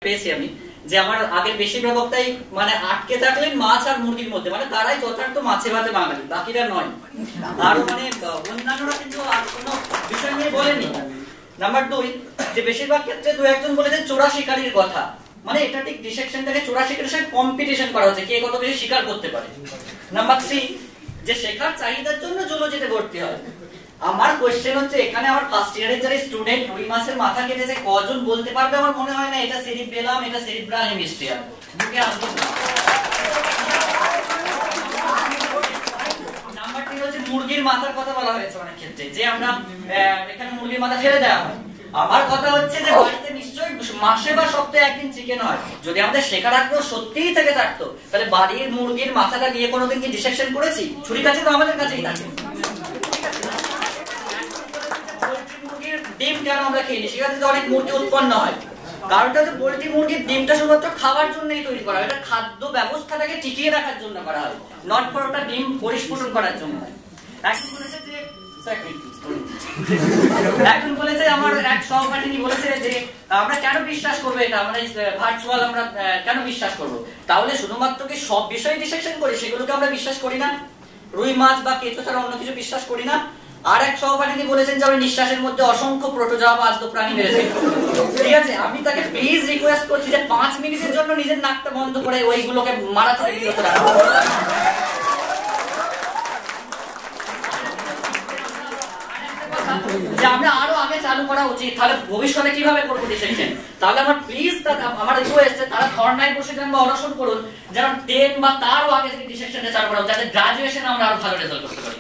পেয়েছি আমি যে আমার আগের বেশিরভাগ বক্তাই মানে আটকে থাকলেন মাছ আর মুরগির মধ্যে, মানে তারাই যথার্থ মাছে ভাতে বাঙালি, বাকিরা নয়। আরো মানে অন্যান্যরা কিন্তু আর কোনো বিষয় নিয়ে বলেনি। নাম্বার 2, যে বেশিরভাগ ক্ষেত্রে দু একজন বলেছেন চোরা শিকারির কথা, মানে এটা ঠিক ডিসেকশনটাকে চোরা শিকারির সাথে কম্পিটিশন করা হচ্ছে কে কত বেশি শিকার করতে পারে। নাম্বার 3, যে শেখার চাহিদার জন্য জুলজিতে ভর্তি হয়। আমার কোশ্চেন হচ্ছে এখানে আমার ফার্স্ট ইয়ারের যারা স্টুডেন্ট রুই মাছের মাথা কেটেছে কজন বলতে পারবে? আমার মনে হয় না এটা সেরিবেলাম, এটা সেরিব্রাল হেমিস্ফিয়ার। বুকে আসবে না। নাম্বার 3 হচ্ছে মুরগির মাথার কথা বলা হয়েছে অনেক ক্ষেত্রে, যে আমরা এখানে মুরগির মাথা ফেলে দেওয়া হয়। আমার কথা হচ্ছে যে বাড়িতে নিশ্চয়ই মাসে বা সপ্তাহে একদিন চিকেন হয়। যদি আমাদের শেখার আগ্রহ সত্যিই থেকে থাকতো তাহলে বাড়ির মুরগির মাথাটা নিয়ে কোনোদিন কি ডিসেকশন করেছি? ছুরি কাছে তো আমাদের কাছেই থাকে। ডিম কেন আমরা খাই? সেখান থেকে অনেক মুরগি উৎপন্ন হয়। কারণটা হচ্ছে পোল্ট্রি মুরগির ডিমটা শুধুমাত্র খাওয়ার জন্যই তৈরি করা হয়, এটা খাদ্য ব্যবস্থাটাকে টিকিয়ে রাখার জন্য করা হয়, নট ফর ওটা ডিম পরিস্ফুটন করার জন্য। একজন বলেছে আমার এক সহপাঠিনী বলেছে যে আমরা কেন বিশ্বাস করবো এটা, আমরা ভার্চুয়াল আমরা কেন বিশ্বাস করবো? তাহলে শুধুমাত্র কি সব বিষয়ে ডিসেকশন করি সেগুলোকে আমরা বিশ্বাস করি না? রুই মাছ বা কেঁচো ছাড়া অন্য কিছু বিশ্বাস করি না? আর এক সহপাঠী বলেছেন যে আমরা নিঃশ্বাসের মধ্যে অসংখ্য প্রোটোজোয়া বা আদ্য প্রাণী মেরেছি। ঠিক আছে, আমি তাকে প্লিজ রিকোয়েস্ট করছি যে 5 মিনিটের জন্য নিজের নাকটা বন্ধ করে ওইগুলোকে মারা থেকে বিরত রাখো। যে আমরা আরো আগে চালু করা উচিত, তাহলে ভবিষ্যতে কিভাবে করবো ডিসেকশন? তাহলে আমার প্লিজ আমার রিকোয়েস্ট তারা ধর্নায় বসে যান বা অনশন করুন, যেন 10 বা তারও আগে থেকে ডিসেকশনটা চালু করা, যাতে গ্রাজুয়েশন আমরা আরো ভালো রেজাল্ট করতে পারি।